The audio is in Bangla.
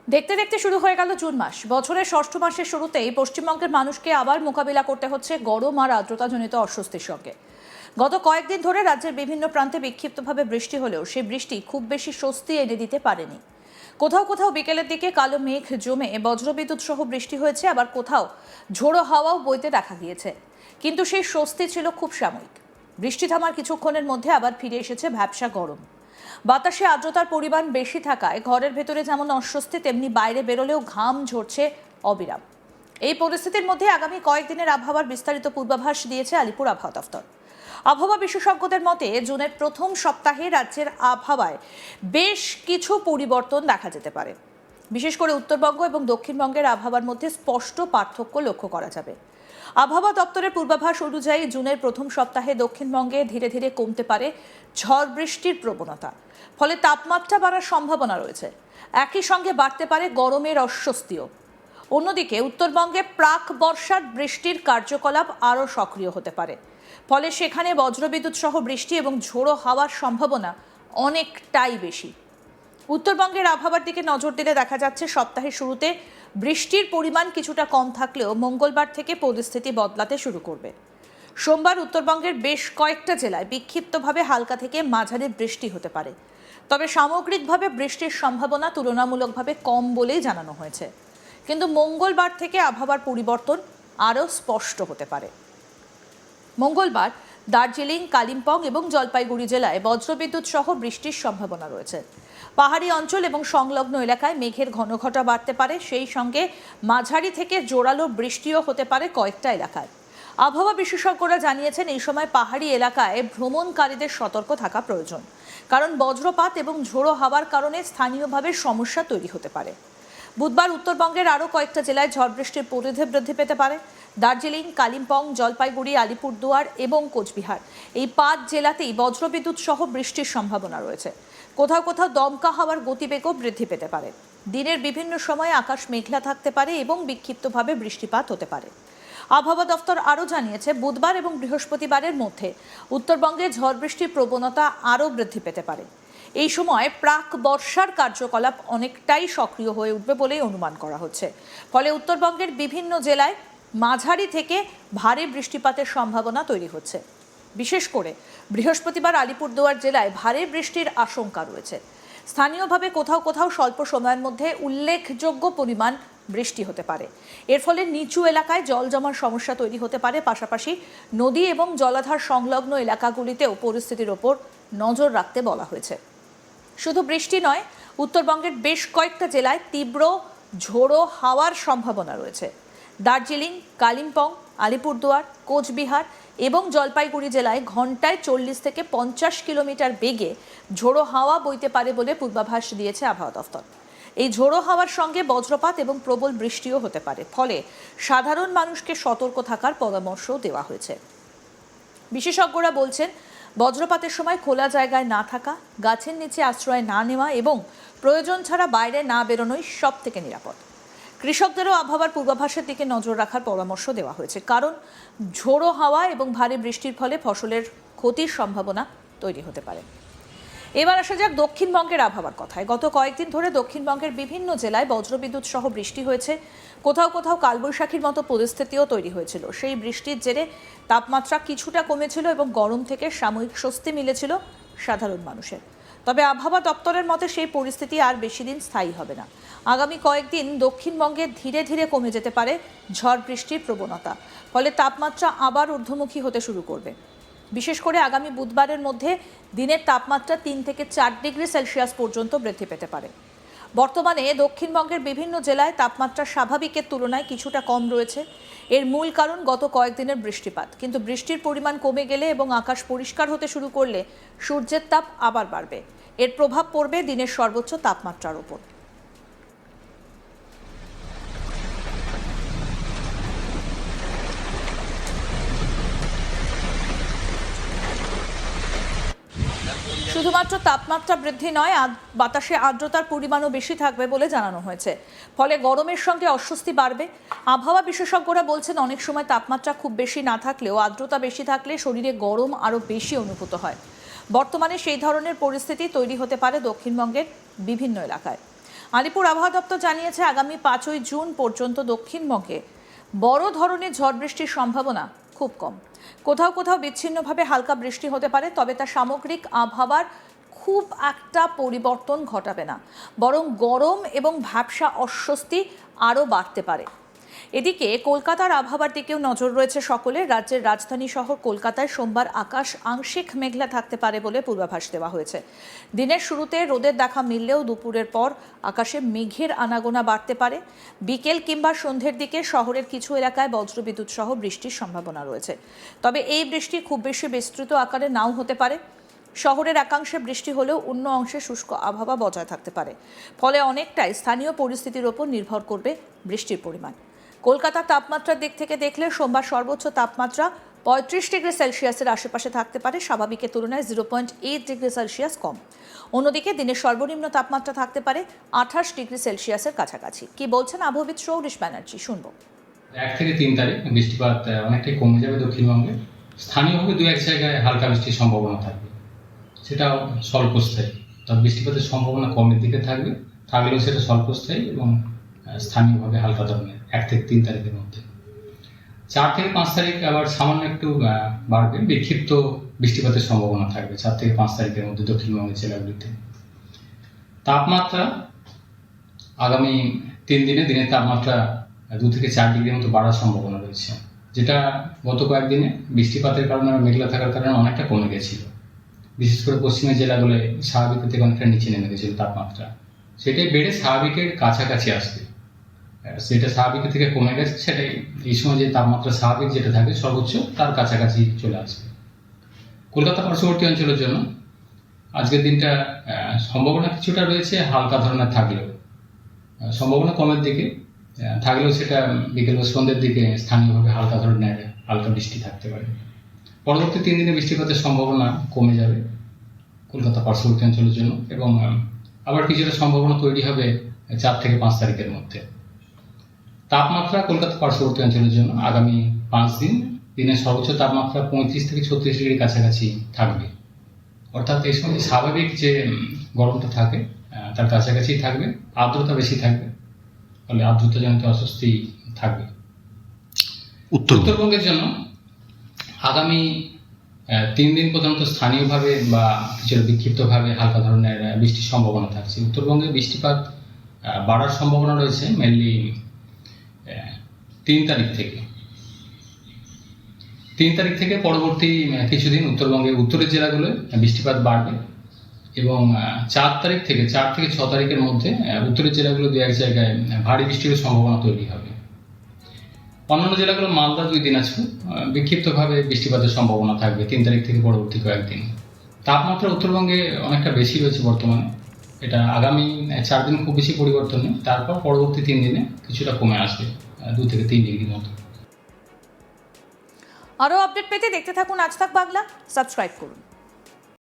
দেখতে দেখতে শুরু হয়ে গেল জুন মাস। বছরের ষষ্ঠ মাসের শুরুতেই পশ্চিমবঙ্গের মানুষকে আবার মোকাবিলা করতে হচ্ছে গরম আর আর্দ্রতাজনিত অস্বস্তির সঙ্গে। গত কয়েকদিন ধরে রাজ্যের বিভিন্ন প্রান্তে বিক্ষিপ্তভাবে বৃষ্টি হলেও সেই বৃষ্টি খুব বেশি স্বস্তি এনে দিতে পারেনি। কোথাও কোথাও বিকেলের দিকে কালো মেঘ জমে বজ্রবিদ্যুৎ সহ বৃষ্টি হয়েছে, আবার কোথাও ঝোড়ো হাওয়াও বইতে দেখা গিয়েছে। কিন্তু সেই স্বস্তি ছিল খুব সাময়িক। বৃষ্টি থামার কিছুক্ষণের মধ্যে আবার ফিরে এসেছে ভ্যাপসা গরম। বাতাসে আর্দ্রতার পরিমাণ বেশি থাকায় ঘরের ভেতরে যেমন অস্বস্তি, তেমনি বাইরে বেরোলেও ঘাম ঝরছে অবিরাম। এই পরিস্থিতির মধ্যে আগামী কয়েকদিনের আবহাওয়ার বিস্তারিত পূর্বাভাস দিয়েছে আলিপুর আবহাওয়া দফতর। আবহাওয়া বিশেষজ্ঞদের মতে জুনের প্রথম সপ্তাহে রাজ্যের আবহাওয়ায় বেশ কিছু পরিবর্তন দেখা যেতে পারে। বিশেষ করে উত্তরবঙ্গ এবং দক্ষিণবঙ্গের আবহাওয়ার মধ্যে স্পষ্ট পার্থক্য লক্ষ্য করা যাবে। আবহাওয়া দপ্তরের পূর্বাভাস অনুযায়ী জুনের প্রথম সপ্তাহে দক্ষিণবঙ্গে ধীরে ধীরে কমতে পারে ঝড় বৃষ্টির প্রবণতা, ফলে তাপমাত্রা বাড়ার সম্ভাবনা রয়েছে। একই সঙ্গে বাড়তে পারে গরমের অস্বস্তিও। অন্যদিকে উত্তরবঙ্গে প্রাক বর্ষার বৃষ্টির কার্যকলাপ আরও সক্রিয় হতে পারে, ফলে সেখানে বজ্রবিদ্যুৎ সহ বৃষ্টি এবং ঝোড়ো হাওয়ার সম্ভাবনা অনেকটাই বেশি। উত্তরবঙ্গের আবহাওয়ার দিকে নজর দিলে দেখা যাচ্ছে সপ্তাহের শুরুতে বৃষ্টির পরিমাণ কিছুটা কম থাকলেও মঙ্গলবার থেকে পরিস্থিতি বদলাতে শুরু করবে। সোমবার উত্তরবঙ্গের বেশ কয়েকটা জেলায় বিক্ষিপ্তভাবে হালকা থেকে মাঝারি বৃষ্টি হতে পারে, তবে সামগ্রিকভাবে বৃষ্টির সম্ভাবনা তুলনামূলকভাবে কম বলেই জানানো হয়েছে। কিন্তু মঙ্গলবার থেকে আবহাওয়ার পরিবর্তন আরও স্পষ্ট হতে পারে। মঙ্গলবার দার্জিলিং, কালিম্পং এবং জলপাইগুড়ি জেলায় বজ্রবিদ্যুৎ সহ বৃষ্টির সম্ভাবনা রয়েছে। পাহাড়ি অঞ্চল এবং সংলগ্ন এলাকায় মেঘের ঘনঘটা বাড়তে পারে, সেই সঙ্গে মাঝারি থেকে জোরালো বৃষ্টিও হতে পারে কয়েকটা এলাকায়। আবহাওয়া বিশেষজ্ঞরা জানিয়েছেন এই সময় পাহাড়ি এলাকায় ভ্রমণকারীদের সতর্ক থাকা প্রয়োজন, কারণ বজ্রপাত এবং ঝোড়ো হাওয়ার কারণে স্থানীয়ভাবে সমস্যা তৈরি হতে পারে। বুধবার উত্তরবঙ্গের আরও কয়েকটা জেলায় ঝড় বৃষ্টির পরিধি বৃদ্ধি পেতে পারে। দার্জিলিং, কালিম্পং, জলপাইগুড়ি, আলিপুরদুয়ার এবং কোচবিহার, এই 5 জেলাতেই বজ্রবিদ্যুৎ সহ বৃষ্টির সম্ভাবনা রয়েছে। কোথাও কোথাও দমকা হাওয়ার গতিবেগও বৃদ্ধি পেতে পারে। দিনের বিভিন্ন সময়ে আকাশ মেঘলা থাকতে পারে এবং বিক্ষিপ্তভাবে বৃষ্টিপাত হতে পারে। আবহাওয়া দফতর আরও জানিয়েছে বুধবার এবং বৃহস্পতিবারের মধ্যে উত্তরবঙ্গে ঝড় বৃষ্টির প্রবণতা আরও বৃদ্ধি পেতে পারে। এই সময় প্রাক বর্ষার কার্যকলাপ অনেকটাই সক্রিয় হয়ে উঠবে বলেই অনুমান করা হচ্ছে। ফলে উত্তরবঙ্গের বিভিন্ন জেলায় মাঝারি থেকে ভারী বৃষ্টিপাতের সম্ভাবনা তৈরি হচ্ছে। বিশেষ করে বৃহস্পতিবার আলিপুরদুয়ার জেলায় ভারী বৃষ্টির আশঙ্কা রয়েছে। স্থানীয়ভাবে কোথাও কোথাও স্বল্প সময়ের মধ্যে উল্লেখযোগ্য পরিমাণ বৃষ্টি হতে পারে। এর ফলে নিচু এলাকায় জল জমার সমস্যা তৈরি হতে পারে। পাশাপাশি নদী এবং জলাধার সংলগ্ন এলাকাগুলিতেও পরিস্থিতির ওপর নজর রাখতে বলা হয়েছে। শুধু বৃষ্টি নয়, উত্তরবঙ্গের বেশ কয়েকটা জেলায় তীব্র ঝোড়ো হাওয়ার সম্ভাবনা রয়েছে। দার্জিলিং, কালিম্পং, আলিপুরদুয়ার, কোচবিহার এবং জলপাইগুড়ি জেলায় ঘন্টায় 40 থেকে 50 কিলোমিটার বেগে ঝোড়ো হাওয়া বইতে পারে বলে পূর্বাভাস দিয়েছে আবহাওয়া দফতর। এই ঝোড়ো হাওয়ার সঙ্গে বজ্রপাত এবং প্রবল বৃষ্টিও হতে পারে, ফলে সাধারণ মানুষকে সতর্ক থাকার পরামর্শও দেওয়া হয়েছে। বিশেষজ্ঞরা বলছেন বজ্রপাতের সময় খোলা জায়গায় না থাকা, গাছের নিচে আশ্রয় না নেওয়া এবং প্রয়োজন ছাড়া বাইরে না বেরোনোই সব থেকে নিরাপদ। কৃষকদেরও আবহাওয়ার পূর্বাভাসের দিকে নজর রাখার পরামর্শ দেওয়া হয়েছে, কারণ ঝোড়ো হাওয়া এবং ভারী বৃষ্টির ফলে ফসলের ক্ষতির সম্ভাবনা তৈরি হতে পারে। এবার আসা যাক দক্ষিণবঙ্গের আবহাওয়ার কথায়। গত কয়েকদিন ধরে দক্ষিণবঙ্গের বিভিন্ন জেলায় বজ্রবিদ্যুৎ সহ বৃষ্টি হয়েছে। কোথাও কোথাও কালবৈশাখীর মতো পরিস্থিতিও তৈরি হয়েছিল। সেই বৃষ্টির জেরে তাপমাত্রা কিছুটা কমেছিল এবং গরম থেকে সাময়িক স্বস্তি মিলেছিল সাধারণ মানুষের। তবে আবহাওয়া দপ্তরের মতে সেই পরিস্থিতি আর বেশি দিন স্থায়ী হবে না। আগামী কয়েকদিন দক্ষিণবঙ্গে ধীরে ধীরে কমে যেতে পারে ঝড় বৃষ্টির প্রবণতা, ফলে তাপমাত্রা আবার ঊর্ধ্বমুখী হতে শুরু করবে। বিশেষ করে আগামী বুধবারের মধ্যে দিনের তাপমাত্রা 3 থেকে 4 ডিগ্রি সেলসিয়াস পর্যন্ত বৃদ্ধি পেতে পারে। বর্তমানে দক্ষিণবঙ্গের বিভিন্ন জেলায় তাপমাত্রা স্বাভাবিকের তুলনায় কিছুটা কম রয়েছে। এর মূল কারণ গত কয়েকদিনের বৃষ্টিপাত। কিন্তু বৃষ্টির পরিমাণ কমে গেলে এবং আকাশ পরিষ্কার হতে শুরু করলে সূর্যের তাপ আবার বাড়বে। এর প্রভাব পড়বে দিনের সর্বোচ্চ তাপমাত্রার উপর। শুধুমাত্র তাপমাত্রা বৃদ্ধি নয়, বাতাসে আর্দ্রতার পরিমাণও বেশি থাকবে বলে জানানো হয়েছে। ফলে গরমের সঙ্গে অস্বস্তি বাড়বে। আবহাওয়া বিশেষজ্ঞরা বলছেন অনেক সময় তাপমাত্রা খুব বেশি না থাকলেও আর্দ্রতা বেশি থাকলে শরীরে গরম আরও বেশি অনুভূত হয়। বর্তমানে সেই ধরনের পরিস্থিতি তৈরি হতে পারে দক্ষিণবঙ্গের বিভিন্ন এলাকায়। আলিপুর আবহাওয়া দপ্তর জানিয়েছে আগামী 5ই জুন পর্যন্ত দক্ষিণবঙ্গে বড় ধরনের ঝড় বৃষ্টির সম্ভাবনা খুব কম। কোথাও কোথাও বিচ্ছিন্নভাবে হালকা বৃষ্টি হতে পারে, তবে তা সামগ্রিক আবহাওয়ার খুব একটা পরিবর্তন ঘটাবে না, বরং গরম এবং ভ্যাপসা অস্বস্তি আরও বাড়তে পারে। এদিকে কলকাতার আবহাওয়ার দিকেও নজর রয়েছে সকলের। রাজ্যের রাজধানী শহর কলকাতায় সোমবার আকাশ আংশিক মেঘলা থাকতে পারে বলে পূর্বাভাস দেওয়া হয়েছে। দিনের শুরুতে রোদের দেখা মিললেও দুপুরের পর আকাশে মেঘের আনাগোনা বাড়তে পারে। বিকেল কিংবা সন্ধ্যের দিকে শহরের কিছু এলাকায় বজ্রবিদ্যুৎ সহ বৃষ্টির সম্ভাবনা রয়েছে, তবে এই বৃষ্টি খুব বেশি বিস্তৃত আকারে নাও হতে পারে। শহরের একাংশে বৃষ্টি হলেও অন্য অংশে শুষ্ক আবহাওয়া বজায় থাকতে পারে, ফলে অনেকটাই স্থানীয় পরিস্থিতির ওপর নির্ভর করবে বৃষ্টির পরিমাণ। কলকাতার তাপমাত্রার দিক থেকে দেখলে সোমবার সর্বোচ্চ তাপমাত্রা 35 ডিগ্রি সেলসিয়াসের আশেপাশে থাকতে পারে, স্বাভাবিকের তুলনায় 0.8 ডিগ্রি সেলসিয়াস কম। অন্যদিকে দিনের সর্বনিম্ন তাপমাত্রা থাকতে পারে 28 ডিগ্রি সেলসিয়াসের কাছাকাছি। কি বলছেন আবহাওয়াবিদ সৌরিশ ব্যানার্জি, শুনবো। 1 থেকে 3 তারিখ বৃষ্টিপাত অনেকটাই কমে যাবে দক্ষিণবঙ্গে। স্থানীয়ভাবে 2-1 জায়গায় হালকা বৃষ্টির সম্ভাবনা থাকবে, সেটাও স্বল্পস্থায়ী। তবে বৃষ্টিপাতের সম্ভাবনা কমের দিকে থাকলেও সেটা স্বল্পস্থায়ী এবং স্থানীয়ভাবে হালকা ধরনের 1 থেকে 3 তারিখের মধ্যে। 4 থেকে 5 তারিখ আবার সামান্য একটু বাড়বে, বিক্ষিপ্ত বৃষ্টিপাতের সম্ভাবনা থাকবে 4 থেকে 5 তারিখের মধ্যে দক্ষিণবঙ্গের জেলাগুলিতে। তাপমাত্রা আগামী 3 দিনে দিনের তাপমাত্রা 2 থেকে 4 ডিগ্রির মতো বাড়ার সম্ভাবনা রয়েছে, যেটা গত কয়েকদিনে বৃষ্টিপাতের কারণে মেঘলা থাকার কারণে অনেকটা কমে গেছিল। বিশেষ করে পশ্চিমের জেলাগুলোয় স্বাভাবিকের থেকে অনেকটা নিচে নেমে গেছিল তাপমাত্রা, সেটাই বেড়ে স্বাভাবিকের কাছাকাছি আসবে। সেটা স্বাভাবিকের থেকে কমে গেছে, সেটাই এই সময় যে তাপমাত্রা স্বাভাবিক যেটা থাকে সর্বোচ্চ তার কাছাকাছি চলে আসবে। কলকাতা পার্শ্ববর্তী অঞ্চলের জন্য আজকের দিনটা সম্ভাবনা কিছুটা রয়েছে হালকা ধরনের, থাকলেও সম্ভাবনা কমের দিকে থাকলেও সেটা বিকেল বা সন্ধ্যের দিকে স্থানীয়ভাবে হালকা ধরনের হালকা বৃষ্টি থাকতে পারে। পরবর্তী 3 দিনে বৃষ্টিপাতের সম্ভাবনা কমে যাবে কলকাতা পার্শ্ববর্তী অঞ্চলের জন্য, এবং আবার কিছুটা সম্ভাবনা তৈরি হবে 4 থেকে 5 তারিখের মধ্যে। তাপমাত্রা কলকাতা পার্শ্ববর্তী অঞ্চলের জন্য আগামী 5 দিন দিনের সর্বোচ্চ তাপমাত্রা 35 থেকে 36 ডিগ্রির কাছাকাছি থাকবে, অর্থাৎ এই সময় স্বাভাবিক যে গরমটা থাকে তার কাছাকাছি থাকবে। আর্দ্রতা বেশি থাকবে, ফলে আর্দ্রতাজনিত অস্বস্তি থাকবে। উত্তরবঙ্গের জন্য আগামী 3 দিন পর্যন্ত স্থানীয়ভাবে বা কিছুটা বিক্ষিপ্তভাবে হালকা ধরনের বৃষ্টির সম্ভাবনা থাকছে। উত্তরবঙ্গে বৃষ্টিপাত বাড়ার সম্ভাবনা রয়েছে মেনলি 3 তারিখ থেকে। 3 তারিখ থেকে পরবর্তী কিছুদিন উত্তরবঙ্গের উত্তরের জেলাগুলোয় বৃষ্টিপাত বাড়বে, এবং 4 থেকে 6 তারিখের মধ্যে উত্তরের জেলাগুলো 2-1 জায়গায় ভারী বৃষ্টির সম্ভাবনা তৈরি হবে। অন্যান্য জেলাগুলো মালদা 2 দিন আছে বিক্ষিপ্তভাবে বৃষ্টিপাতের সম্ভাবনা থাকবে 3 তারিখ থেকে পরবর্তী কয়েকদিন। তাপমাত্রা উত্তরবঙ্গে অনেকটা বেশি রয়েছে বর্তমানে, এটা আগামী 4 দিন খুব বেশি পরিবর্তন নেই, তারপর পরবর্তী 3 দিনে কিছুটা কমে আসবে 2 থেকে 3 ডিগ্রির মতো। আরও আপডেট পেতে দেখতে থাকুন আজ তাক বাংলা, সাবস্ক্রাইব করুন।